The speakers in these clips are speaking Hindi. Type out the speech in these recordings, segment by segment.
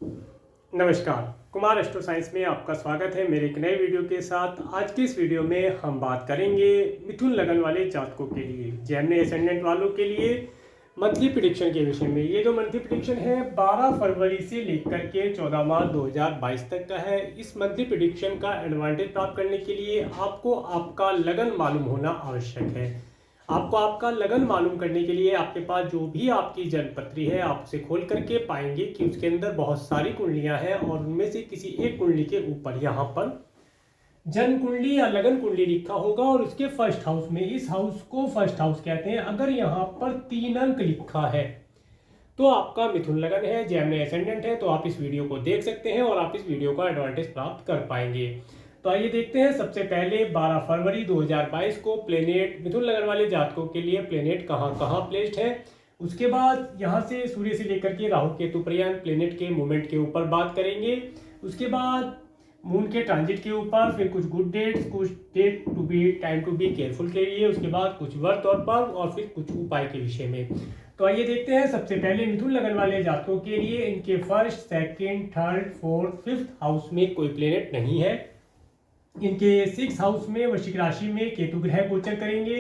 नमस्कार, कुमार एस्ट्रो साइंस में आपका स्वागत है मेरे एक नए वीडियो के साथ। आज की इस वीडियो में हम बात करेंगे मिथुन लगन वाले जातकों के लिए, जेमिनी एसेंडेंट वालों के लिए मंथली प्रेडिक्शन के विषय में। ये जो मंथली प्रेडिक्शन है 12 फरवरी से लेकर के 14 मार्च 2022 तक का है। इस मंथली प्रेडिक्शन का एडवांटेज प्राप्त करने के लिए आपको आपका लगन मालूम होना आवश्यक है। आपको आपका लगन मालूम करने के लिए आपके पास जो भी आपकी जन्मपत्री है आप उसे खोल करके पाएंगे कि उसके अंदर बहुत सारी कुंडलियां हैं और उनमें से किसी एक कुंडली के ऊपर यहाँ पर जन्म कुंडली या लगन कुंडली लिखा होगा और उसके फर्स्ट हाउस में, इस हाउस को फर्स्ट हाउस कहते हैं, अगर यहाँ पर 3 अंक लिखा है तो आपका मिथुन लगन है, जेमिनी एसेंडेंट है। तो आप इस वीडियो को देख सकते हैं और आप इस वीडियो का एडवांटेज प्राप्त कर पाएंगे। तो आइए देखते हैं। सबसे पहले 12 फरवरी 2022 को प्लेनेट मिथुन लगन वाले जातकों के लिए प्लेनेट कहाँ कहाँ प्लेस्ड है। उसके बाद यहाँ से सूर्य से लेकर के राहु केतु पर्यंत प्लेनेट के मूवमेंट के ऊपर बात करेंगे। उसके बाद मून के ट्रांजिट के ऊपर, फिर कुछ गुड डेट्स, कुछ date to be, time to be careful के लिए, उसके बाद कुछ व्रत और पर्व और फिर कुछ उपाय के विषय में। तो आइए देखते हैं। सबसे पहले मिथुन लगन वाले जातकों के लिए इनके first, second, third, fourth, fifth house में कोई प्लेनेट नहीं है। इनके 6 हाउस में वृश्चिक राशि में केतु ग्रह गोचर करेंगे।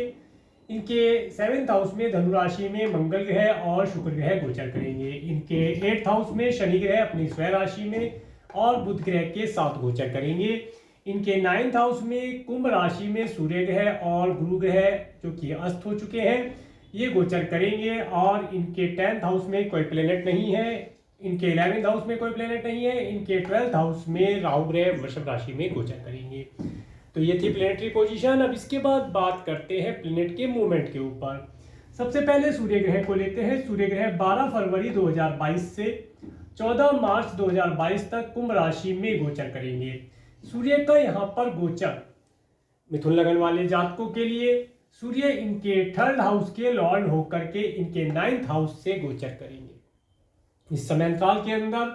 इनके 7th हाउस में धनु राशि में मंगल ग्रह और शुक्र ग्रह गोचर करेंगे। इनके 8th हाउस में शनि ग्रह अपनी स्वयं राशि में और बुध ग्रह के साथ गोचर करेंगे। इनके 9th हाउस में कुंभ राशि में सूर्य ग्रह और गुरु ग्रह जो कि अस्त हो चुके हैं ये गोचर करेंगे। और इनके 10th हाउस में कोई प्लेनेट नहीं है। इनके 11th हाउस में कोई प्लेनेट नहीं है। इनके 12th हाउस में राहु ग्रह वृषभ राशि में गोचर करेंगे। तो ये थी प्लेनेटरी पोजीशन। अब इसके बाद बात करते हैं प्लेनेट के मूवमेंट के ऊपर। सबसे पहले सूर्य ग्रह को लेते हैं। सूर्य ग्रह 12 फरवरी 2022 से 14 मार्च 2022 तक कुंभ राशि में गोचर करेंगे। सूर्य का यहाँ पर गोचर मिथुन लगन वाले जातकों के लिए, सूर्य इनके 3rd हाउस के लॉर्ड होकर के इनके 9th हाउस से गोचर करेंगे। इस समय अंतराल के अंदर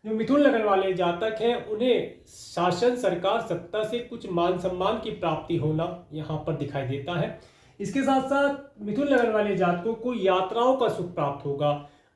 जो मिथुन लगन वाले जातक हैं उन्हें शासन, सरकार, सत्ता से कुछ मान सम्मान की प्राप्ति होना यहाँ पर दिखाई देता है। इसके साथ साथ मिथुन लगन वाले जातकों को यात्राओं का सुख प्राप्त होगा।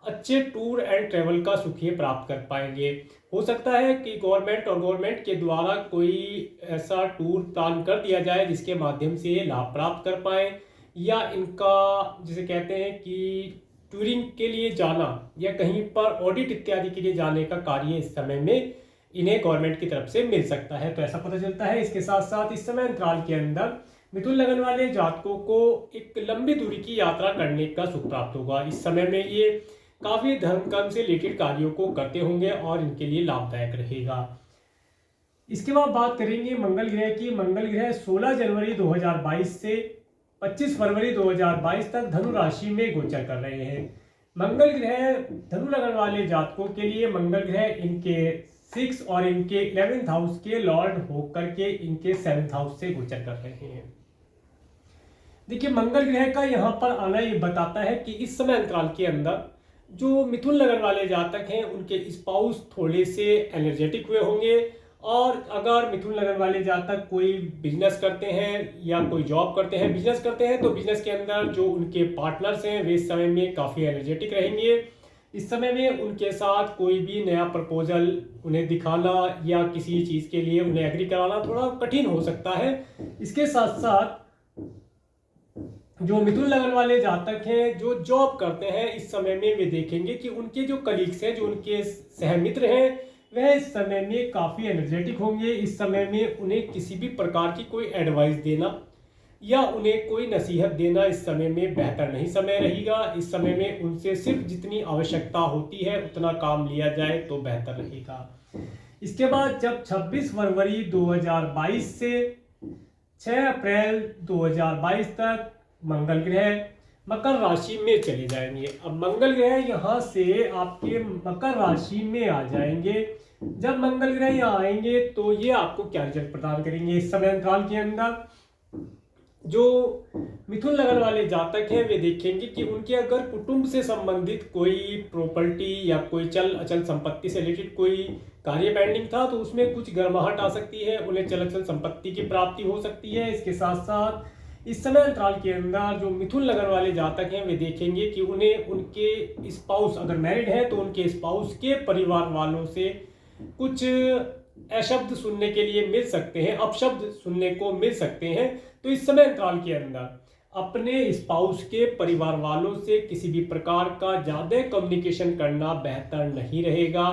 अच्छे टूर एंड ट्रेवल का सुख ये प्राप्त कर पाएंगे। हो सकता है कि गवर्नमेंट के द्वारा कोई ऐसा टूर प्लान कर दिया जाए जिसके माध्यम से ये लाभ प्राप्त कर पाए, या इनका जिसे कहते हैं कि टूरिंग के लिए जाना या कहीं पर ऑडिट इत्यादि के लिए जाने का कार्य इस समय में इन्हें गवर्नमेंट की तरफ से मिल सकता है। तो ऐसा पता चलता है। इसके साथ साथ इस समय अंतराल के अंदर मिथुन लगन वाले जातकों को एक लंबी दूरी की यात्रा करने का सुख प्राप्त होगा। इस समय में ये काफी धर्म कर्म से रिलेटेड कार्यों को करते होंगे और इनके लिए लाभदायक रहेगा। इसके बाद बात करेंगे मंगल ग्रह की। मंगल ग्रह 16 जनवरी 2022 से 25 फरवरी 2022 तक धनु राशि में गोचर कर रहे हैं। मंगल ग्रह धनु लगन वाले जातकों के लिए मंगल ग्रह इनके 6 और इनके 11th हाउस के लॉर्ड होकर के इनके 7th हाउस से गोचर कर रहे हैं। देखिए, मंगल ग्रह का यहाँ पर आना ये बताता है कि इस समय अंतराल के अंदर जो मिथुन लगन वाले जातक हैं उनके स्पाउस थोड़े से एनर्जेटिक हुए होंगे। और अगर मिथुन लगन वाले जातक कोई बिजनेस करते हैं या कोई जॉब करते हैं, बिजनेस करते हैं, तो बिजनेस के अंदर जो उनके पार्टनर्स हैं वे इस समय में काफ़ी एनर्जेटिक रहेंगे। इस समय में उनके साथ कोई भी नया प्रपोजल उन्हें दिखाना या किसी चीज़ के लिए उन्हें एग्री कराना थोड़ा कठिन हो सकता है। इसके साथ साथ जो मिथुन लगन वाले जातक हैं जो जॉब करते हैं, इस समय में वे देखेंगे कि उनके जो कलीग्स हैं, जो उनके सहमित्र हैं, वह इस समय में काफ़ी एनर्जेटिक होंगे। इस समय में उन्हें किसी भी प्रकार की कोई एडवाइस देना या उन्हें कोई नसीहत देना इस समय में बेहतर नहीं समय रहेगा। इस समय में उनसे सिर्फ जितनी आवश्यकता होती है उतना काम लिया जाए तो बेहतर रहेगा। इसके बाद जब 26 फरवरी 2022 से 6 अप्रैल 2022 तक मंगल ग्रह मकर राशि में चले जाएंगे। अब मंगल ग्रह यहाँ से आपके मकर राशि में आ जाएंगे। जब मंगल ग्रह यहाँ आएंगे तो ये आपको क्या रिजल्ट प्रदान करेंगे। इस समय अंतराल के अंदर जो मिथुन लगन वाले जातक हैं वे देखेंगे कि उनके अगर कुटुंब से संबंधित कोई प्रॉपर्टी या कोई चल अचल संपत्ति से रिलेटेड कोई कार्य पेंडिंग था तो उसमें कुछ गर्माहट आ सकती है, उन्हें चल अचल संपत्ति की प्राप्ति हो सकती है। इसके साथ साथ इस समय अंतराल के अंदर जो मिथुन लगन वाले जातक हैं वे देखेंगे कि उन्हें उनके स्पाउस अगर मैरिड है तो उनके स्पाउस के परिवार वालों से कुछ अशब्द सुनने के लिए मिल सकते हैं, अपशब्द सुनने को मिल सकते हैं। तो इस समय अंतराल के अंदर अपने स्पाउस के परिवार वालों से किसी भी प्रकार का ज़्यादा कम्युनिकेशन करना बेहतर नहीं रहेगा।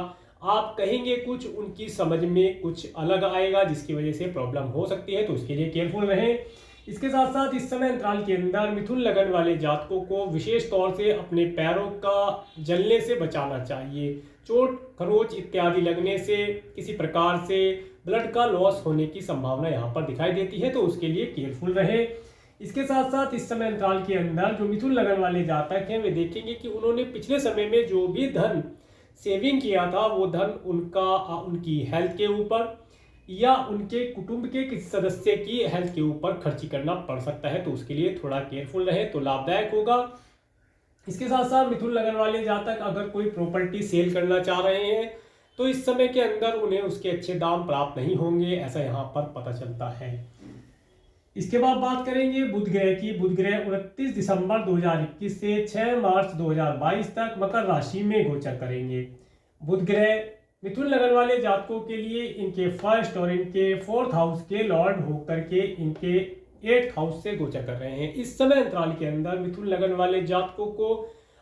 आप कहेंगे कुछ, उनकी समझ में कुछ अलग आएगा जिसकी वजह से प्रॉब्लम हो सकती है, तो उसके लिए केयरफुल रहें। इसके साथ साथ इस समय अंतराल के अंदर मिथुन लगन वाले जातकों को विशेष तौर से अपने पैरों का जलने से बचाना चाहिए। चोट खरोच इत्यादि लगने से, किसी प्रकार से ब्लड का लॉस होने की संभावना यहाँ पर दिखाई देती है, तो उसके लिए केयरफुल रहे। इसके साथ साथ इस समय अंतराल के अंदर जो मिथुन लगन वाले जातक हैं वे देखेंगे कि उन्होंने पिछले समय में जो भी धन सेविंग किया था वो धन उनकी हेल्थ के ऊपर या उनके कुटुंब के किसी सदस्य की हेल्थ के ऊपर खर्ची करना पड़ सकता है, तो उसके लिए थोड़ा केयरफुल रहे तो लाभदायक होगा। इसके साथ साथ मिथुन लगन वाले जातक अगर कोई प्रॉपर्टी सेल करना चाह रहे हैं तो इस समय के अंदर उन्हें उसके अच्छे दाम प्राप्त नहीं होंगे, ऐसा यहाँ पर पता चलता है। इसके बाद बात करेंगे बुध ग्रह की। बुध ग्रह 29 दिसंबर 2021 से 6 मार्च 2022 तक मकर राशि में गोचर करेंगे। बुध ग्रह मिथुन लगन वाले जातकों के लिए इनके फर्स्ट और इनके फोर्थ हाउस के लॉर्ड होकर के इनके 8th हाउस से गोचर कर रहे हैं। इस समय अंतराल के अंदर मिथुन लगन वाले जातकों को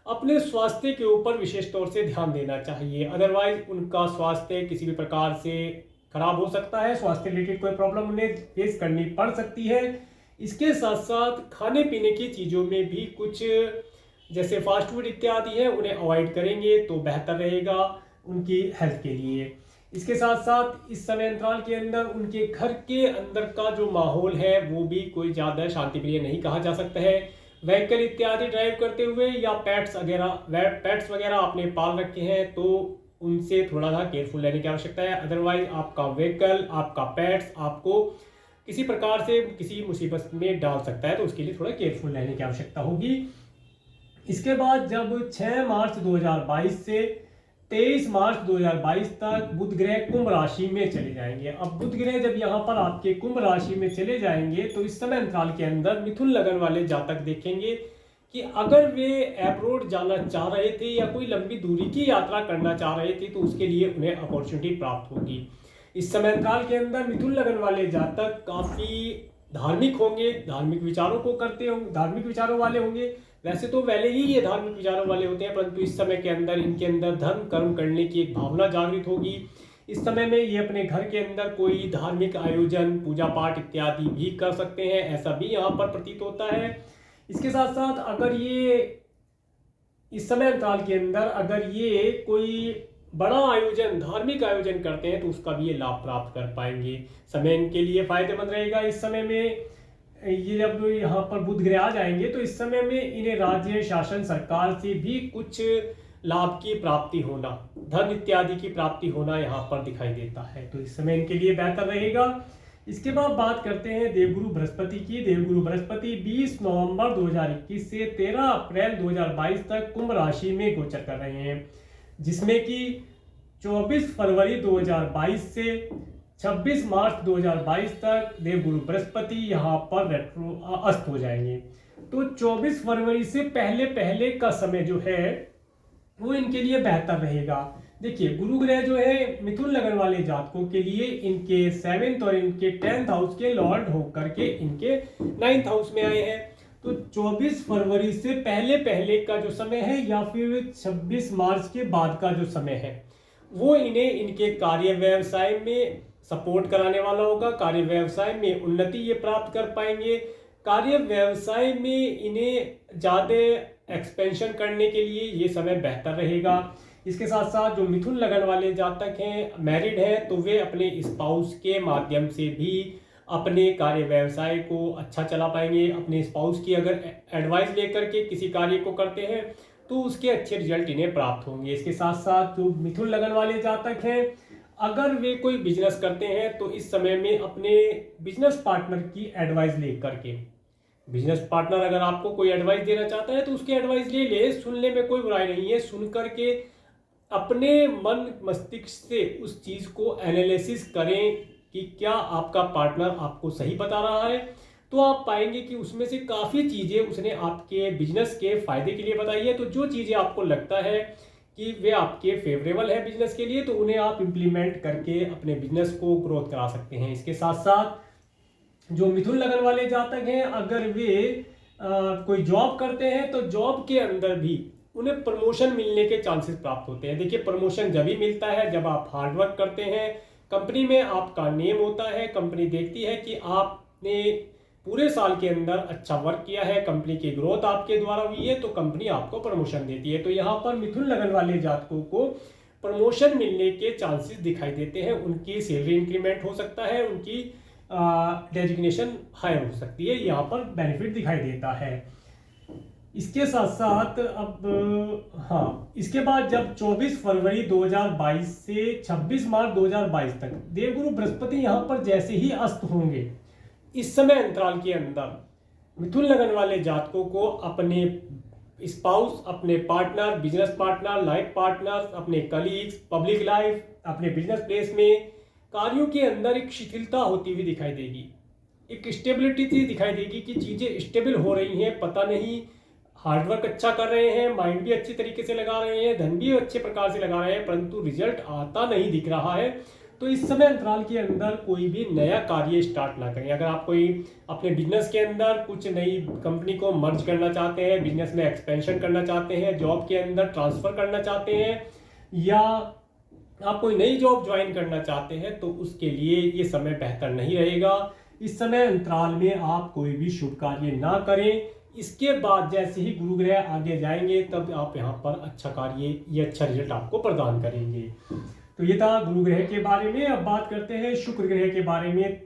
अपने स्वास्थ्य के ऊपर विशेष तौर से ध्यान देना चाहिए, अदरवाइज उनका स्वास्थ्य किसी भी प्रकार से खराब हो सकता है, स्वास्थ्य रिलेटेड कोई प्रॉब्लम उन्हें फेस करनी पड़ सकती है। इसके साथ साथ खाने पीने की चीज़ों में भी कुछ जैसे फास्ट फूड इत्यादि है उन्हें अवॉइड करेंगे तो बेहतर रहेगा उनकी हेल्थ के लिए। इसके साथ साथ इस समय अंतराल के अंदर उनके घर के अंदर का जो माहौल है वो भी कोई ज़्यादा शांतिप्रिय नहीं कहा जा सकता है। व्हीकल इत्यादि ड्राइव करते हुए या पेट्स वगैरह आपने पाल रखे हैं तो उनसे थोड़ा सा केयरफुल रहने की आवश्यकता है, अदरवाइज आपका व्हीकल, आपका पेट्स आपको किसी प्रकार से किसी मुसीबत में डाल सकता है, तो उसके लिए थोड़ा केयरफुल रहने की आवश्यकता होगी। इसके बाद जब 6 मार्च 2022 से 23 मार्च 2022 तक बुध ग्रह कुंभ राशि में चले जाएंगे। अब बुध ग्रह जब यहाँ पर आपके कुंभ राशि में चले जाएंगे तो इस समय अंतराल के अंदर मिथुन लगन वाले जातक देखेंगे कि अगर वे एब्रोड जाना चाह रहे थे या कोई लंबी दूरी की यात्रा करना चाह रहे थे तो उसके लिए उन्हें अपॉर्चुनिटी प्राप्त होगी। इस समय अंतराल के अंदर मिथुन लगन वाले जातक काफ़ी धार्मिक होंगे, धार्मिक विचारों को करते होंगे, धार्मिक विचारों वाले होंगे। वैसे तो पहले ही ये धार्मिक विचारों वाले होते हैं, परंतु इस समय के अंदर इनके अंदर धर्म कर्म करने की एक भावना जागृत होगी। इस समय में ये अपने घर के अंदर कोई धार्मिक आयोजन, पूजा पाठ इत्यादि भी कर सकते हैं, ऐसा भी यहाँ पर प्रतीत होता है। इसके साथ साथ अगर ये इस समय अंतराल के अंदर अगर ये कोई बड़ा आयोजन, धार्मिक आयोजन करते हैं तो उसका भी ये लाभ प्राप्त कर पाएंगे। समय इनके लिए फायदेमंद रहेगा। इस समय में ये जब यहाँ पर बुध ग्रह आ जाएंगे तो इस समय में इन्हें राज्य शासन सरकार से भी कुछ लाभ की प्राप्ति होना, धन इत्यादि की प्राप्ति होना यहाँ पर दिखाई देता है, तो इस समय इनके लिए बेहतर रहेगा। इसके बाद बात करते हैं देवगुरु बृहस्पति की। देवगुरु बृहस्पति 20 नवंबर 2021 से 13 अप्रैल 2022 तक कुंभ राशि में गोचर कर रहे हैं, जिसमें कि 24 फरवरी 2022 से 26 मार्च 2022 तक देवगुरु बृहस्पति यहाँ पर रेट्रो अस्त हो जाएंगे। तो 24 फरवरी से पहले का समय जो है वो इनके लिए बेहतर रहेगा। देखिए, गुरु ग्रह जो है मिथुन लगन वाले जातकों के लिए इनके 7th और इनके 10th हाउस के लॉर्ड होकर के इनके 9th हाउस में आए हैं। तो 24 फरवरी से पहले का जो समय है या फिर 26 मार्च के बाद का जो समय है वो इन्हें इनके कार्य व्यवसाय में सपोर्ट कराने वाला होगा। कार्य व्यवसाय में उन्नति ये प्राप्त कर पाएंगे। कार्य व्यवसाय में इन्हें ज़्यादा एक्सपेंशन करने के लिए ये समय बेहतर रहेगा। इसके साथ साथ जो मिथुन लगन वाले जातक हैं, मैरिड हैं, तो वे अपने स्पाउस के माध्यम से भी अपने कार्य व्यवसाय को अच्छा चला पाएंगे। अपने स्पाउस की अगर एडवाइस लेकर के किसी कार्य को करते हैं तो उसके अच्छे रिजल्ट इन्हें प्राप्त होंगे। इसके साथ साथ जो मिथुन लगन वाले जातक हैं, अगर वे कोई बिजनेस करते हैं तो इस समय में अपने बिजनेस पार्टनर की एडवाइस ले करके, बिजनेस पार्टनर अगर आपको कोई एडवाइस देना चाहता है तो उसकी एडवाइस ले ले, सुनने में कोई बुराई नहीं है। सुन करके अपने मन मस्तिष्क से उस चीज़ को एनालिसिस करें कि क्या आपका पार्टनर आपको सही बता रहा है, तो आप पाएंगे कि उसमें से काफ़ी चीज़ें उसने आपके बिजनेस के फ़ायदे के लिए बताई है। तो जो चीज़ें आपको लगता है कि वे आपके फेवरेबल है बिजनेस के लिए, तो उन्हें आप इम्प्लीमेंट करके अपने बिजनेस को ग्रोथ करा सकते हैं। इसके साथ साथ जो मिथुन लगन वाले जातक हैं, अगर वे कोई जॉब करते हैं तो जॉब के अंदर भी उन्हें प्रमोशन मिलने के चांसेस प्राप्त होते हैं। देखिए, प्रमोशन जब ही मिलता है जब आप हार्ड वर्क करते हैं, कंपनी में आपका नेम होता है, कंपनी देखती है कि आपने पूरे साल के अंदर अच्छा वर्क किया है, कंपनी की ग्रोथ आपके द्वारा हुई है, तो कंपनी आपको प्रमोशन देती है। तो यहाँ पर मिथुन लगन वाले जातकों को प्रमोशन मिलने के चांसेस दिखाई देते हैं। उनकी सैलरी इंक्रीमेंट हो सकता है, उनकी डेजिग्नेशन हायर हो सकती है, यहाँ पर बेनिफिट दिखाई देता है। इसके साथ साथ अब इसके बाद जब 24 फरवरी 2022 से 26 मार्च 2022 तक देवगुरु बृहस्पति यहाँ पर जैसे ही अस्त होंगे, इस समय अंतराल के अंदर मिथुन लगन वाले जातकों को अपने स्पाउस, अपने partner, business partner, life partner, अपने कलीग्स, पब्लिक लाइफ, अपने बिजनेस प्लेस में कार्यों के अंदर एक शिथिलता होती हुई दिखाई देगी, एक स्टेबिलिटी दिखाई देगी कि चीज़ें स्टेबल हो रही हैं। पता नहीं, हार्डवर्क अच्छा कर रहे हैं, माइंड भी अच्छी तरीके से लगा रहे हैं, धन भी अच्छे प्रकार से लगा रहे हैं, परंतु रिजल्ट आता नहीं दिख रहा है। तो इस समय अंतराल के अंदर कोई भी नया कार्य स्टार्ट ना करें। अगर आप कोई अपने बिजनेस के अंदर कुछ नई कंपनी को मर्ज करना चाहते हैं, बिजनेस में एक्सपेंशन करना चाहते हैं, जॉब के अंदर ट्रांसफर करना चाहते हैं, या आप कोई नई जॉब ज्वाइन करना चाहते हैं, तो उसके लिए ये समय बेहतर नहीं रहेगा। इस समय अंतराल में आप कोई भी शुभ कार्य ना करें। इसके बाद जैसे ही गुरु ग्रह आगे जाएंगे तब आप यहाँ पर अच्छा कार्य, ये अच्छा रिजल्ट आपको प्रदान करेंगे। तो ये था गुरु ग्रह के बारे में। अब बात करते हैं शुक्र ग्रह के बारे में।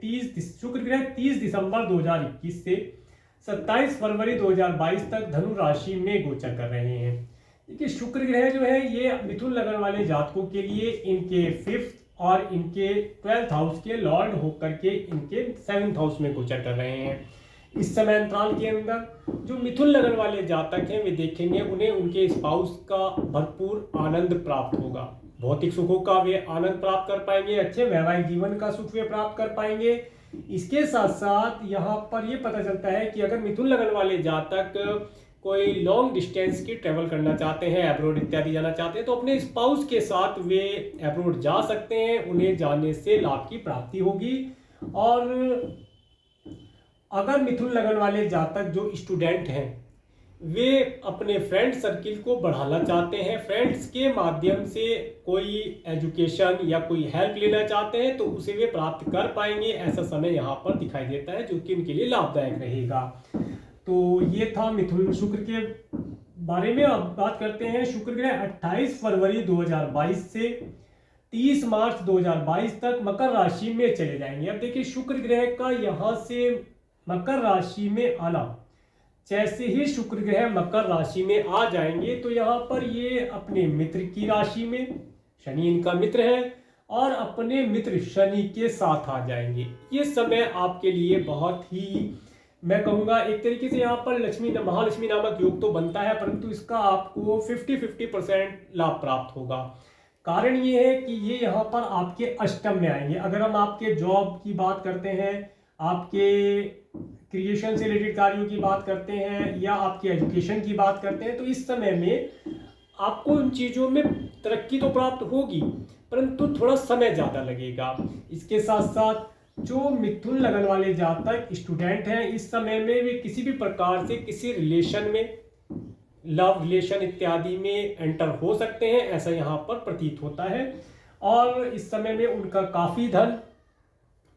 शुक्र ग्रह 30 दिसंबर 2021 से 27 फरवरी 2022 तक धनु राशि में गोचर कर रहे हैं। देखिए, शुक्र ग्रह जो है ये मिथुन लगन वाले जातकों के लिए इनके 5th और इनके 12th हाउस के लॉर्ड होकर के इनके 7th हाउस में गोचर कर रहे हैं। इस समय अंतराल के अंदर जो मिथुन लगन वाले जातक हैं वे देखेंगे उन्हें उनके स्पाउस का भरपूर आनंद प्राप्त होगा। भौतिक सुखों का वे आनंद प्राप्त कर पाएंगे, अच्छे वैवाहिक जीवन का सुख वे प्राप्त कर पाएंगे। इसके साथ साथ यहाँ पर ये पता चलता है कि अगर मिथुन लगन वाले जातक कोई लॉन्ग डिस्टेंस की ट्रेवल करना चाहते हैं, अब्रॉड इत्यादि जाना चाहते हैं, तो अपने स्पाउस के साथ वे अब्रॉड जा सकते हैं। उन्हें जाने से लाभ की प्राप्ति होगी। और अगर मिथुन लगन वाले जातक जो स्टूडेंट हैं वे अपने फ्रेंड सर्किल को बढ़ाना चाहते हैं, फ्रेंड्स के माध्यम से कोई एजुकेशन या कोई हेल्प लेना चाहते हैं, तो उसे वे प्राप्त कर पाएंगे। ऐसा समय यहाँ पर दिखाई देता है जो कि उनके लिए लाभदायक रहेगा। तो ये था मिथुन शुक्र के बारे में। अब बात करते हैं शुक्र ग्रह 28 फरवरी 2022 से 30 मार्च 2022 तक मकर राशि में चले जाएंगे। अब देखिए, शुक्र ग्रह का यहाँ से मकर राशि में आना, जैसे ही शुक्र ग्रह मकर राशि में आ जाएंगे तो यहाँ पर ये अपने मित्र की राशि में, शनि इनका मित्र है, और अपने मित्र शनि के साथ आ जाएंगे। ये समय आपके लिए बहुत ही, मैं कहूँगा एक तरीके से यहाँ पर महालक्ष्मी नामक योग तो बनता है, परंतु इसका आपको 50-50% लाभ प्राप्त होगा। कारण ये है कि ये यहाँ पर आपके अष्टम में आएंगे। अगर हम आपके जॉब की बात करते हैं, आपके क्रिएशन से रिलेटेड कार्यों की बात करते हैं, या आपकी एजुकेशन की बात करते हैं, तो इस समय में आपको उन चीज़ों में तरक्की तो प्राप्त होगी, परंतु थोड़ा समय ज़्यादा लगेगा। इसके साथ साथ जो मिथुन लगन वाले जातक स्टूडेंट हैं, इस समय में वे किसी भी प्रकार से किसी रिलेशन में, लव रिलेशन इत्यादि में एंटर हो सकते हैं, ऐसा यहाँ पर प्रतीत होता है। और इस समय में उनका काफ़ी धन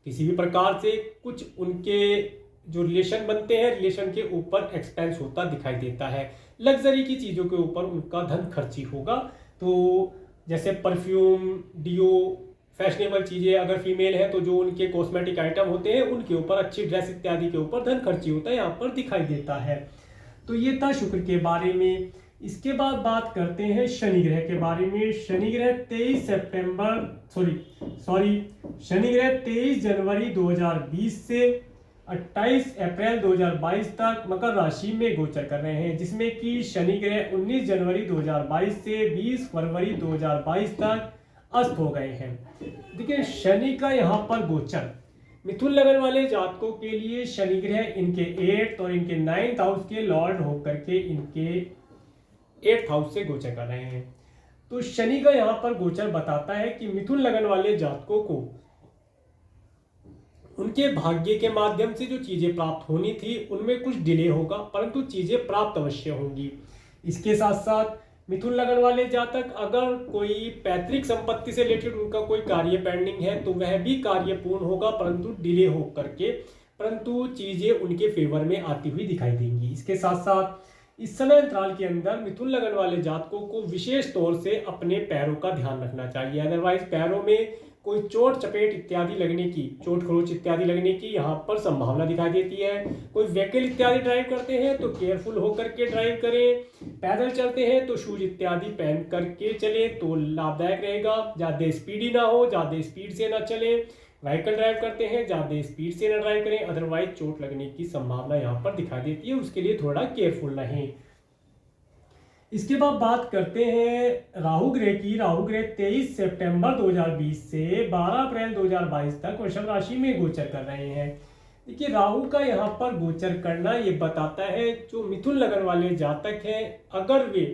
किसी भी प्रकार से कुछ उनके जो रिलेशन बनते हैं, रिलेशन के ऊपर एक्सपेंस होता दिखाई देता है। लग्जरी की चीज़ों के ऊपर उनका धन खर्ची होगा। तो जैसे परफ्यूम, डियो, फैशनेबल चीज़ें, अगर फीमेल है तो जो उनके कॉस्मेटिक आइटम होते हैं उनके ऊपर, अच्छी ड्रेस इत्यादि के ऊपर धन खर्ची होता है, यहाँ पर दिखाई देता है। तो ये था शुक्र के बारे में। इसके बाद बात करते हैं शनि ग्रह के बारे में। शनि ग्रह 23 जनवरी 2020 से 28 अप्रैल 2022 तक मकर राशि में गोचर कर रहे हैं, जिसमें कि शनि ग्रह 19 जनवरी 2022 से 20 फरवरी 2022 तक अस्त हो गए हैं। देखिए, शनि का यहाँ पर गोचर मिथुन लगन वाले जातकों के लिए शनि ग्रह इनके 8th और इनके 9th हाउस के लॉर्ड होकर के इनके 8th हाउस से गोचर कर रहे हैं। तो शनि का यहाँ पर गोचर बताता है कि मिथुन लगन वाले जातकों को उनके भाग्य के माध्यम से जो चीजें प्राप्त होनी थी उनमें कुछ डिले होगा, परंतु चीजें प्राप्त अवश्य होंगी। इसके साथ साथ मिथुन लगन वाले जातक अगर कोई पैतृक संपत्ति से रिलेटेड उनका कोई कार्य पेंडिंग है तो वह भी कार्य पूर्ण होगा, परंतु डिले हो करके, परंतु चीजें उनके फेवर में आती हुई दिखाई देंगी। इसके साथ साथ इस समय अंतराल के अंदर मिथुन लगन वाले जातकों को विशेष तौर से अपने पैरों का ध्यान रखना चाहिए। अदरवाइज पैरों में कोई चोट चपेट इत्यादि लगने की, चोट खरोच इत्यादि लगने की यहाँ पर संभावना दिखाई देती है। कोई व्हीकल इत्यादि ड्राइव करते हैं तो केयरफुल होकर के ड्राइव करें। पैदल चलते हैं तो शूज इत्यादि पहन करके चले तो लाभदायक रहेगा। ज़्यादा स्पीडी ना हो, ज़्यादा स्पीड से ना चले। व्हीकल ड्राइव करते हैं ज़्यादा स्पीड से ना ड्राइव करें, अदरवाइज चोट लगने की संभावना यहाँ पर दिखाई देती है, उसके लिए थोड़ा केयरफुल रहें। इसके बाद बात करते हैं राहु ग्रह की। राहु ग्रह 23 सितंबर 2020 से 12 अप्रैल 2022 तक वृषभ राशि में गोचर कर रहे हैं। देखिए राहु का यहाँ पर गोचर करना ये बताता है जो मिथुन लगन वाले जातक हैं अगर वे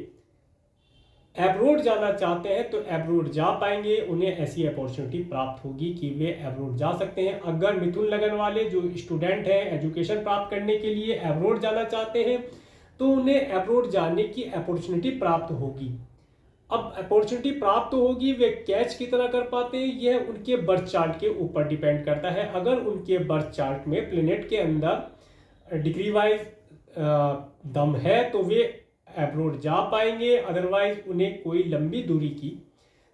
एब्रोड जाना चाहते हैं तो एब्रोड जा पाएंगे, उन्हें ऐसी अपॉर्चुनिटी प्राप्त होगी कि वे एब्रोड जा सकते हैं। अगर मिथुन लगन वाले जो स्टूडेंट हैं एजुकेशन प्राप्त करने के लिए एब्रोड जाना चाहते हैं तो उन्हें एब्रोड जाने की अपॉर्चुनिटी प्राप्त होगी। अब अपॉर्चुनिटी प्राप्त होगी, वे कैच कितना कर पाते हैं यह उनके बर्थ चार्ट के ऊपर डिपेंड करता है। अगर उनके बर्थ चार्ट में प्लेनेट के अंदर डिग्री वाइज दम है तो वे एब्रोड जा पाएंगे, अदरवाइज उन्हें कोई लंबी दूरी की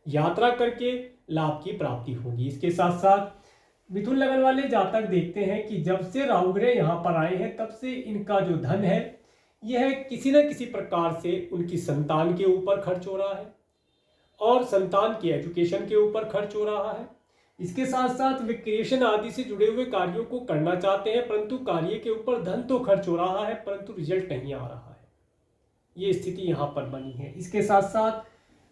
यात्रा करके लाभ की प्राप्ति होगी। इसके साथ साथ मिथुन लगन वाले जातक देखते हैं कि जब से राहु ग्रह यहाँ पर आए हैं तब से इनका जो धन है यह किसी न किसी प्रकार से उनकी संतान के ऊपर खर्च हो रहा है और संतान की एजुकेशन के ऊपर खर्च हो रहा है। इसके साथ साथ वे क्रिएशन आदि से जुड़े हुए कार्यों को करना चाहते हैं, परंतु कार्य के ऊपर धन तो खर्च हो रहा है परंतु रिजल्ट नहीं आ रहा है, ये स्थिति यहाँ पर बनी है। इसके साथ साथ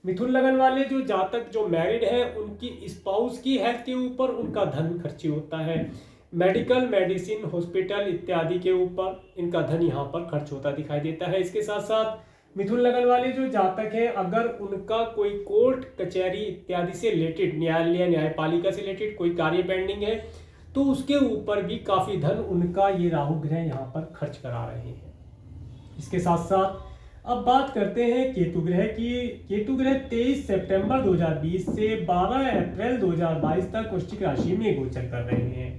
मिथुन लगन वाले जो जातक जो मैरिड है उनकी स्पाउस की हेल्थ के ऊपर उनका धन खर्च होता है। मेडिकल, मेडिसिन, हॉस्पिटल इत्यादि के ऊपर इनका धन यहाँ पर खर्च होता दिखाई देता है। इसके साथ साथ मिथुन लगन वाले जो जातक हैं अगर उनका कोई कोर्ट कचहरी इत्यादि से रिलेटेड, न्यायालय न्यायपालिका से रिलेटेड कोई कार्य पेंडिंग है तो उसके ऊपर भी काफ़ी धन उनका ये राहु ग्रह यहाँ पर खर्च करा रहे हैं। इसके साथ साथ अब बात करते हैं केतु ग्रह की। केतु ग्रह 23 सितंबर 2020 से 12 अप्रैल 2022 तक वृश्चिक राशि में गोचर कर रहे हैं।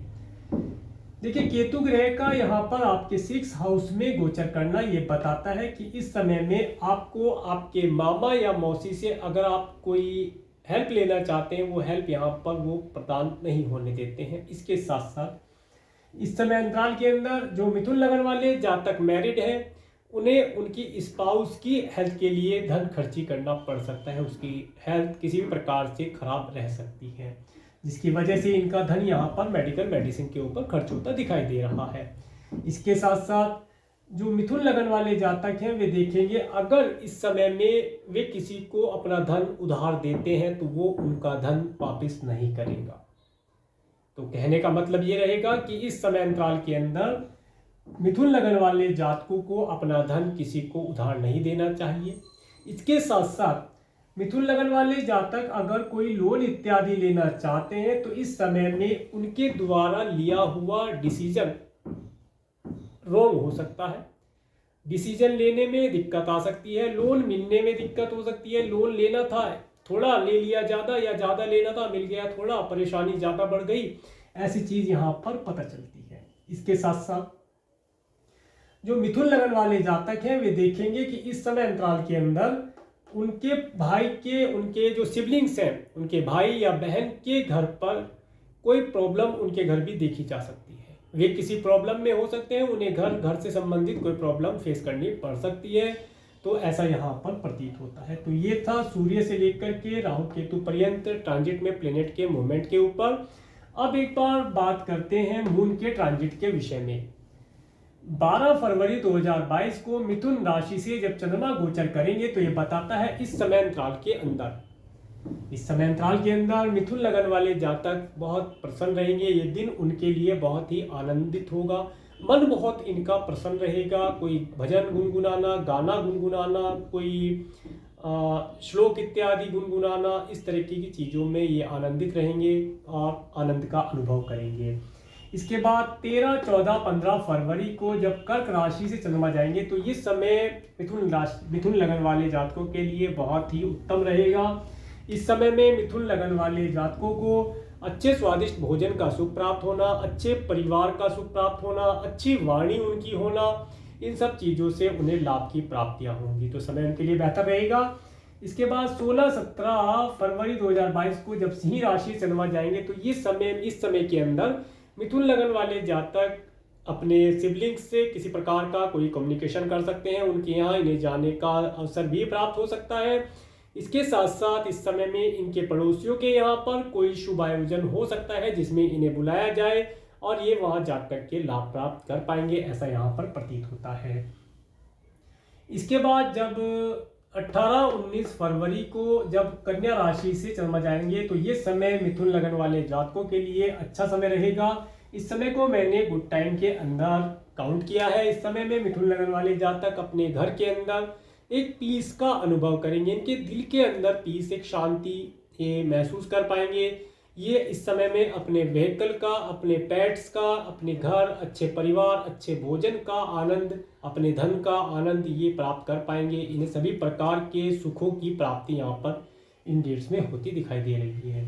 देखिए केतु ग्रह का यहाँ पर आपके 6th हाउस में गोचर करना ये बताता है कि इस समय में आपको आपके मामा या मौसी से अगर आप कोई हेल्प लेना चाहते हैं वो हेल्प यहाँ पर वो प्रदान नहीं होने देते हैं। इसके साथ साथ इस समय अंतराल के अंदर जो मिथुन लगन वाले जातक मैरिड हैं उन्हें उनकी स्पाउस की हेल्थ के लिए धन खर्ची करना पड़ सकता है, उसकी हेल्थ किसी भी प्रकार से खराब रह सकती है जिसकी वजह से इनका धन यहाँ पर मेडिकल मेडिसिन के ऊपर खर्च होता दिखाई दे रहा है। इसके साथ साथ जो मिथुन लगन वाले जातक हैं वे देखेंगे अगर इस समय में वे किसी को अपना धन उधार देते हैं तो वो उनका धन वापस नहीं करेगा। तो कहने का मतलब ये रहेगा कि इस समय अंतराल के अंदर मिथुन लगन वाले जातकों को अपना धन किसी को उधार नहीं देना चाहिए। इसके साथ साथ मिथुन लगन वाले जातक अगर कोई लोन इत्यादि लेना चाहते हैं तो इस समय में उनके द्वारा लिया हुआ डिसीजन रॉन्ग हो सकता है, डिसीजन लेने में दिक्कत आ सकती है, लोन मिलने में दिक्कत हो सकती है। लोन लेना था थोड़ा ले लिया ज़्यादा, या ज़्यादा लेना था मिल गया थोड़ा, परेशानी ज़्यादा बढ़ गई, ऐसी चीज़ यहाँ पर पता चलती है। इसके साथ साथ जो मिथुन लगन वाले जातक हैं वे देखेंगे कि इस समय अंतराल के अंदर उनके भाई के, उनके जो सिबलिंग्स हैं, उनके भाई या बहन के घर पर कोई प्रॉब्लम उनके घर भी देखी जा सकती है। वे किसी प्रॉब्लम में हो सकते हैं, उन्हें घर से संबंधित कोई प्रॉब्लम फेस करनी पड़ सकती है, तो ऐसा यहाँ पर प्रतीत होता है। तो ये था सूर्य से लेकर के राहु केतु पर्यंत ट्रांजिट में प्लेनेट के मूवमेंट के ऊपर। अब एक बार बात करते हैं मून के ट्रांजिट के विषय में। 12 फरवरी 2022 को मिथुन राशि से जब चंद्रमा गोचर करेंगे तो ये बताता है इस समय अंतराल के अंदर इस समय अंतराल के अंदर मिथुन लगन वाले जातक बहुत प्रसन्न रहेंगे। ये दिन उनके लिए बहुत ही आनंदित होगा, मन बहुत इनका प्रसन्न रहेगा। कोई भजन गुनगुनाना, गाना गुनगुनाना, कोई श्लोक इत्यादि गुनगुनाना, इस तरीके की चीज़ों में ये आनंदित रहेंगे और आनंद का अनुभव करेंगे। इसके बाद 13, 14, 15 फरवरी को जब कर्क राशि से चंद्रमा जाएंगे तो ये समय मिथुन लगन वाले जातकों के लिए बहुत ही उत्तम रहेगा। इस समय में मिथुन लगन वाले जातकों को अच्छे स्वादिष्ट भोजन का सुख प्राप्त होना, अच्छे परिवार का सुख प्राप्त होना, अच्छी वाणी उनकी होना, इन सब चीज़ों से उन्हें लाभ की प्राप्तियां होंगी, तो समय उनके लिए बेहतर रहेगा। इसके बाद 16, 17 फरवरी 2022 को जब सिंह राशि चंद्रमा जाएंगे तो इस समय के अंदर मिथुन लगन वाले जातक अपने सिबलिंग्स से किसी प्रकार का कोई कम्युनिकेशन कर सकते हैं, उनके यहाँ इन्हें जाने का अवसर भी प्राप्त हो सकता है। इसके साथ साथ इस समय में इनके पड़ोसियों के यहाँ पर कोई शुभ आयोजन हो सकता है जिसमें इन्हें बुलाया जाए और ये वहाँ जाकर के लाभ प्राप्त कर पाएंगे, ऐसा यहाँ पर प्रतीत होता है। इसके बाद जब 18, 19 फरवरी को जब कन्या राशि से चंद्रमा जाएंगे तो ये समय मिथुन लगन वाले जातकों के लिए अच्छा समय रहेगा। इस समय को मैंने गुड टाइम के अंदर काउंट किया है। इस समय में मिथुन लगन वाले जातक अपने घर के अंदर एक पीस का अनुभव करेंगे, इनके दिल के अंदर पीस, एक शांति ये महसूस कर पाएंगे। ये इस समय में अपने व्हीकल का, अपने पेट्स का, अपने घर, अच्छे परिवार, अच्छे भोजन का आनंद, अपने धन का आनंद ये प्राप्त कर पाएंगे। इन्हें सभी प्रकार के सुखों की प्राप्ति यहाँ पर इन डेट्स में होती दिखाई दे रही है।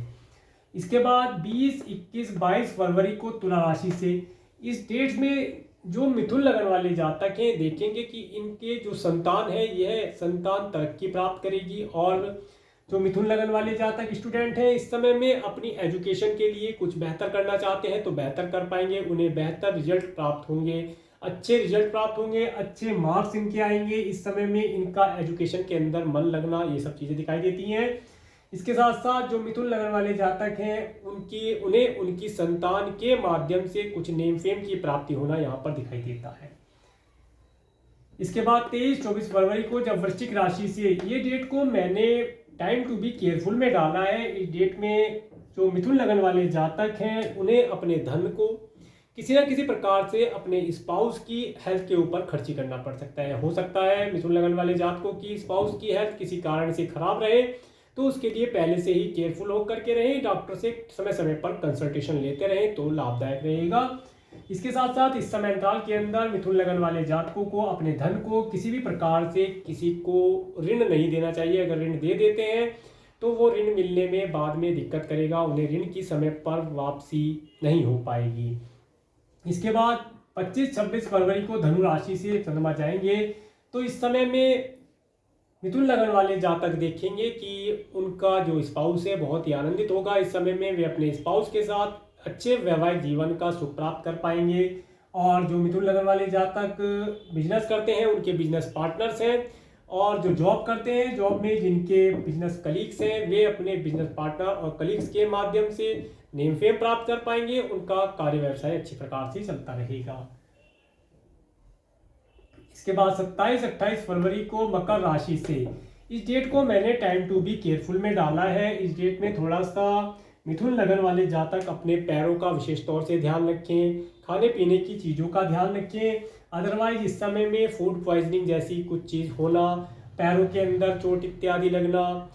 इसके बाद 20, 21, 22 फरवरी को तुला राशि से इस डेट्स में जो मिथुन लगन वाले जातक हैं देखेंगे कि इनके जो संतान है यह संतान तरक्की प्राप्त करेगी और जो मिथुन लगन वाले जातक स्टूडेंट हैं इस समय में अपनी एजुकेशन के लिए कुछ बेहतर करना चाहते हैं तो बेहतर कर पाएंगे, उन्हें बेहतर रिजल्ट प्राप्त होंगे, अच्छे रिजल्ट प्राप्त होंगे, अच्छे मार्क्स इनके आएंगे। इस समय में इनका एजुकेशन के अंदर मन लगना, ये सब चीज़ें दिखाई देती हैं। इसके साथ साथ जो मिथुन लगन वाले जातक हैं उन्हें उनकी संतान के माध्यम से कुछ नेम फेम की प्राप्ति होना यहाँ पर दिखाई देता है। इसके बाद 23, 24 फरवरी को जब वृश्चिक राशि से, ये डेट को मैंने टाइम टू बी केयरफुल में डाला है। इस डेट में जो मिथुन लगन वाले जातक हैं उन्हें अपने धन को किसी न किसी प्रकार से अपने स्पाउस की हेल्थ के ऊपर खर्ची करना पड़ सकता है। हो सकता है मिथुन लगन वाले जातकों की स्पाउस की हेल्थ किसी कारण से खराब रहे तो उसके लिए पहले से ही केयरफुल होकर के रहें, डॉक्टर से समय समय पर कंसल्टेशन लेते रहें तो लाभदायक रहेगा। इसके साथ साथ इस समय अंतराल के अंदर मिथुन लगन वाले जातकों को अपने धन को किसी भी प्रकार से किसी को ऋण नहीं देना चाहिए। अगर ऋण दे देते हैं तो वो ऋण मिलने में बाद में दिक्कत करेगा, उन्हें ऋण की समय पर वापसी नहीं हो पाएगी। इसके बाद 25, 26 फरवरी को धनु राशि से चंद्रमा जाएंगे तो इस समय में मिथुन लगन वाले जातक देखेंगे कि उनका जो स्पाउस है बहुत ही आनंदित होगा। इस समय में वे अपने स्पाउस के साथ अच्छे वैवाहिक जीवन का सुख प्राप्त कर पाएंगे और जो मिथुन लगन वाले जातक बिजनेस करते हैं उनके बिजनेस पार्टनर्स हैं और जो जॉब करते हैं जॉब में जिनके बिजनेस कलीग्स हैं वे अपने बिजनेस पार्टनर और कलीग्स के माध्यम से नेम फेम प्राप्त कर पाएंगे, उनका कार्य व्यवसाय अच्छी प्रकार से चलता रहेगा। इसके बाद 27, 28 फरवरी को मकर राशि से, इस डेट को मैंने टाइम टू बी केयरफुल में डाला है। इस डेट में थोड़ा सा मिथुन लगन वाले जातक अपने पैरों का विशेष तौर से ध्यान रखें, खाने पीने की चीज़ों का ध्यान रखें। अदरवाइज इस समय में फूड पॉइजनिंग जैसी कुछ चीज़ होना, पैरों के अंदर चोट इत्यादि लगना,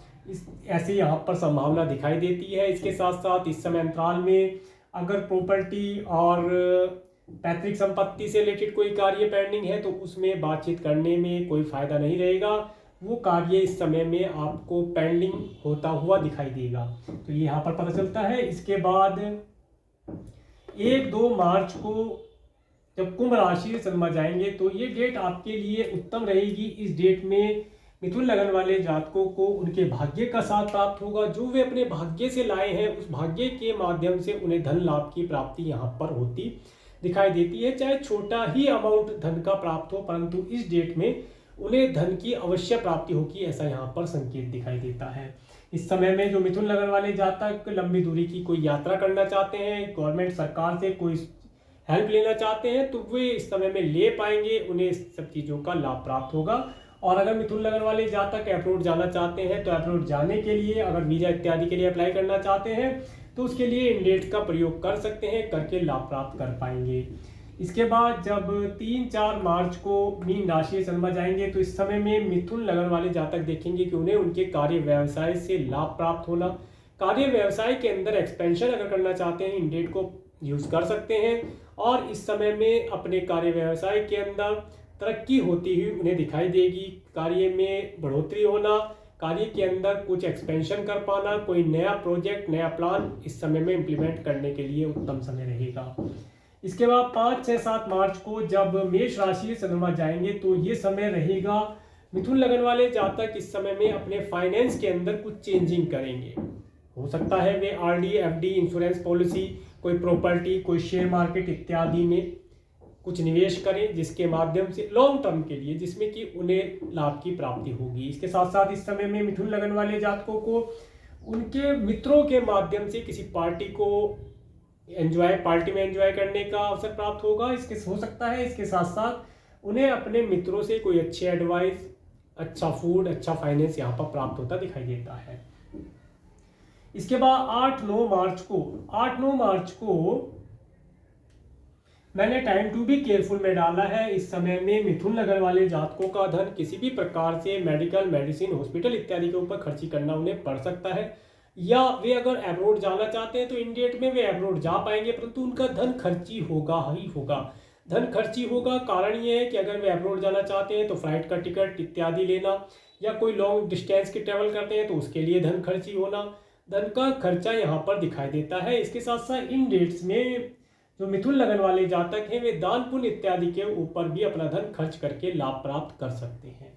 ऐसी यहाँ पर संभावना दिखाई देती है। इसके साथ साथ इस समय अंतराल में अगर प्रॉपर्टी और पैतृक संपत्ति से रिलेटेड कोई कार्य पेंडिंग है तो उसमें बातचीत करने में कोई फायदा नहीं रहेगा, वो कार्य इस समय में आपको पेंडिंग होता हुआ दिखाई देगा, तो ये यहाँ पर पता चलता है। इसके बाद 1-2 मार्च को जब कुंभ राशि से चंद्रमा जाएंगे तो ये डेट आपके लिए उत्तम रहेगी। इस डेट में मिथुन लगन वाले जातकों को उनके भाग्य का साथ प्राप्त होगा, जो वे अपने भाग्य से लाए हैं उस भाग्य के माध्यम से उन्हें धन लाभ की प्राप्ति यहाँ पर होती दिखाई देती है। चाहे छोटा ही अमाउंट धन का प्राप्त हो परंतु इस डेट में उन्हें धन की अवश्य प्राप्ति होगी, ऐसा यहाँ पर संकेत दिखाई देता है। इस समय में जो मिथुन लगन वाले जातक लंबी दूरी की कोई यात्रा करना चाहते हैं, गवर्नमेंट सरकार से कोई हेल्प लेना चाहते हैं तो वे इस समय में ले पाएंगे, उन्हें इस सब चीज़ों का लाभ प्राप्त होगा और अगर मिथुन लगन वाले जातक अब्रॉड जाना चाहते हैं तो अब्रॉड जाने के लिए अगर वीज़ा इत्यादि के लिए अप्लाई करना चाहते हैं तो उसके लिए इन डेट का प्रयोग कर सकते हैं, करके लाभ प्राप्त कर पाएंगे। इसके बाद जब 3-4 मार्च को मीन राशि से जन्म जाएंगे तो इस समय में मिथुन लगन वाले जातक देखेंगे कि उन्हें उनके कार्य व्यवसाय से लाभ प्राप्त होना, कार्य व्यवसाय के अंदर एक्सपेंशन अगर करना चाहते हैं इन डेट को यूज़ कर सकते हैं और इस समय में अपने कार्य व्यवसाय के अंदर तरक्की होती हुई उन्हें दिखाई देगी। कार्य में बढ़ोतरी होना, कार्य के अंदर कुछ एक्सपेंशन कर पाना, कोई नया प्रोजेक्ट नया प्लान इस समय में इम्प्लीमेंट करने के लिए उत्तम समय रहेगा। इसके बाद 5-6-7 मार्च को जब मेष राशि से चंद्रमा जाएंगे तो ये समय रहेगा मिथुन लगन वाले जातक इस समय में अपने फाइनेंस के अंदर कुछ चेंजिंग करेंगे। हो सकता है वे आरडी, एफडी, इंश्योरेंस पॉलिसी, कोई प्रॉपर्टी, कोई शेयर मार्केट इत्यादि में कुछ निवेश करें जिसके माध्यम से लॉन्ग टर्म के लिए जिसमें कि उन्हें लाभ की प्राप्ति होगी। इसके साथ साथ इस समय में मिथुन लगन वाले जातकों को उनके मित्रों के माध्यम से किसी पार्टी में एंजॉय करने का अवसर प्राप्त होगा। इसके हो सकता है इसके साथ साथ उन्हें अपने मित्रों से कोई अच्छी एडवाइस, अच्छा फूड, अच्छा फाइनेंस यहाँ पर प्राप्त होता दिखाई देता है। इसके बाद 8-9 मार्च को मैंने टाइम टू बी केयरफुल में डाला है। इस समय में मिथुन लगन वाले जातकों का धन किसी भी प्रकार से मेडिकल, मेडिसिन, हॉस्पिटल इत्यादि के ऊपर खर्ची करना उन्हें पड़ सकता है, या वे अगर अब्रॉड जाना चाहते हैं तो इन डेट में वे अब्रॉड जा पाएंगे, परंतु उनका धन खर्ची होगा ही होगा। धन खर्ची होगा कारण ये है कि अगर वे अब्रॉड जाना चाहते हैं तो फ्लाइट का टिकट इत्यादि लेना, या कोई लॉन्ग डिस्टेंस की ट्रैवल करते हैं तो उसके लिए धन खर्ची होना, धन का खर्चा यहाँ पर दिखाई देता है। इसके साथ साथ इन डेट्स में जो मिथुन लगन वाले जातक हैं वे दान पुण्य इत्यादि के ऊपर भी अपना धन खर्च करके लाभ प्राप्त कर सकते हैं।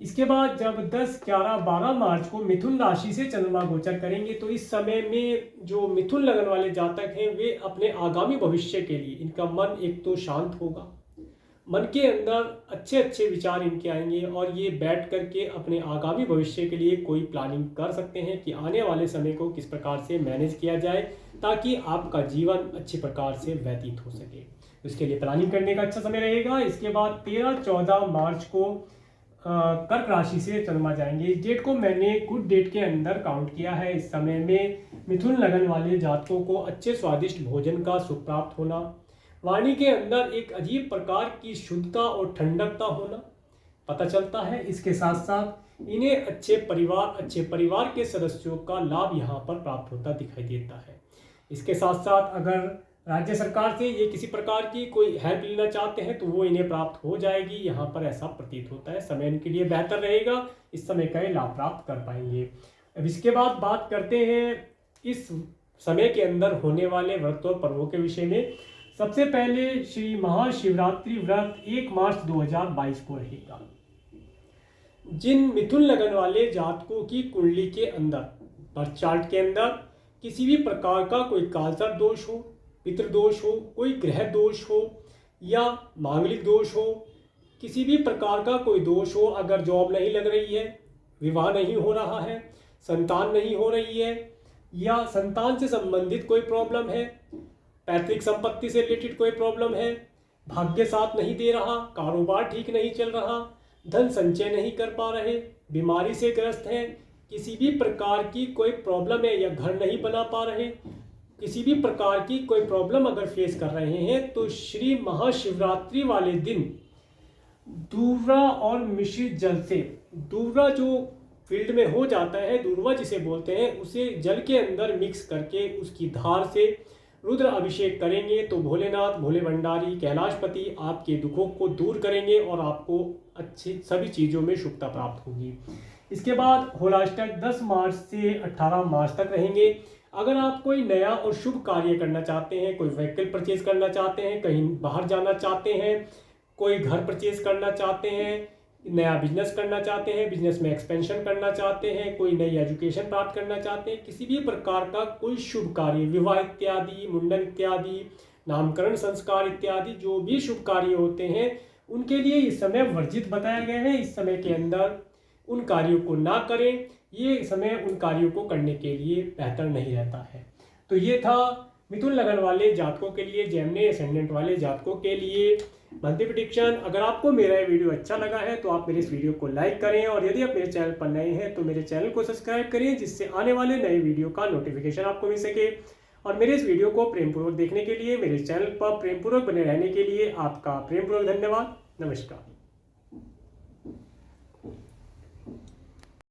इसके बाद जब 10-11-12 मार्च को मिथुन राशि से चंद्रमा गोचर करेंगे तो इस समय में जो मिथुन लगन वाले जातक हैं वे अपने आगामी भविष्य के लिए इनका मन एक तो शांत होगा, मन के अंदर अच्छे अच्छे विचार इनके आएंगे और ये बैठ करके अपने आगामी भविष्य के लिए कोई प्लानिंग कर सकते हैं कि आने वाले समय को किस प्रकार से मैनेज किया जाए ताकि आपका जीवन अच्छी प्रकार से व्यतीत हो सके। इसके लिए प्लानिंग करने का अच्छा समय रहेगा। इसके बाद 13-14 मार्च को कर्क राशि से चंद्रमा जाएंगे। इस डेट को मैंने गुड डेट के अंदर काउंट किया है। इस समय में मिथुन लगन वाले जातकों को अच्छे स्वादिष्ट भोजन का सुख प्राप्त होना, वाणी के अंदर एक अजीब प्रकार की शुद्धता और ठंडकता होना पता चलता है। इसके साथ साथ इन्हें अच्छे परिवार के सदस्यों का लाभ यहाँ पर प्राप्त होता दिखाई देता है। इसके साथ साथ अगर राज्य सरकार से ये किसी प्रकार की कोई हेल्प लेना चाहते हैं तो वो इन्हें प्राप्त हो जाएगी, यहाँ पर ऐसा प्रतीत होता है। समय इनके लिए बेहतर रहेगा, इस समय का लाभ प्राप्त कर पाएंगे। अब इसके बाद बात करते हैं इस समय के अंदर होने वाले व्रत और पर्वों के विषय में। सबसे पहले श्री महाशिवरात्रि व्रत 1 मार्च 2022 को रहेगा। जिन मिथुन लगन वाले जातकों की कुंडली के अंदर, बर्थ चार्ट के अंदर किसी भी प्रकार का कोई कालसर्प दोष हो, पितृदोष हो, कोई ग्रह दोष हो या मांगलिक दोष हो, किसी भी प्रकार का कोई दोष हो, अगर जॉब नहीं लग रही है, विवाह नहीं हो रहा है, संतान नहीं हो रही है या संतान से संबंधित कोई प्रॉब्लम है, पैतृक संपत्ति से रिलेटेड कोई प्रॉब्लम है, भाग्य साथ नहीं दे रहा, कारोबार ठीक नहीं चल रहा, धन संचय नहीं कर पा रहे, बीमारी से ग्रस्त हैं, किसी भी प्रकार की कोई प्रॉब्लम है या घर नहीं बना पा रहे, किसी भी प्रकार की कोई प्रॉब्लम अगर फेस कर रहे हैं तो श्री महाशिवरात्रि वाले दिन दूर्वा और मिश्रित जल से, दूर्वा जो फील्ड में हो जाता है, दूर्वा जिसे बोलते हैं, उसे जल के अंदर मिक्स करके उसकी धार से रुद्र अभिषेक करेंगे तो भोलेनाथ, भोले भंडारी, कैलाशपति आपके दुखों को दूर करेंगे और आपको अच्छी सभी चीज़ों में शुभता प्राप्त होगी। इसके बाद होलाष्टक 10 मार्च से 18 मार्च तक रहेंगे। अगर आप कोई नया और शुभ कार्य करना चाहते हैं, कोई व्हीकल परचेज करना चाहते हैं, कहीं बाहर जाना चाहते हैं, कोई घर परचेज करना चाहते हैं, नया बिजनेस करना चाहते हैं, बिजनेस में एक्सपेंशन करना चाहते हैं, कोई नई एजुकेशन प्राप्त करना चाहते हैं, किसी भी प्रकार का कोई शुभ कार्य, विवाह इत्यादि, मुंडन इत्यादि, नामकरण संस्कार इत्यादि जो भी शुभ कार्य होते हैं उनके लिए इस समय वर्जित बताया गया है। इस समय के अंदर उन कार्यों को ना करें, ये समय उन कार्यों को करने के लिए बेहतर नहीं रहता है। तो ये था मिथुन लगन वाले जातकों के लिए, जेमिनी एसेंडेंट वाले जातकों के लिए मंथली प्रेडिक्शन। अगर आपको मेरा ये वीडियो अच्छा लगा है तो आप मेरे इस वीडियो को लाइक करें, और यदि आप मेरे चैनल पर नए हैं तो मेरे चैनल को सब्सक्राइब करें, जिससे आने वाले नए वीडियो का नोटिफिकेशन आपको मिल सके। और मेरे इस वीडियो को प्रेमपूर्वक देखने के लिए, मेरे चैनल पर प्रेमपूर्वक बने रहने के लिए आपका प्रेमपूर्वक धन्यवाद। नमस्कार।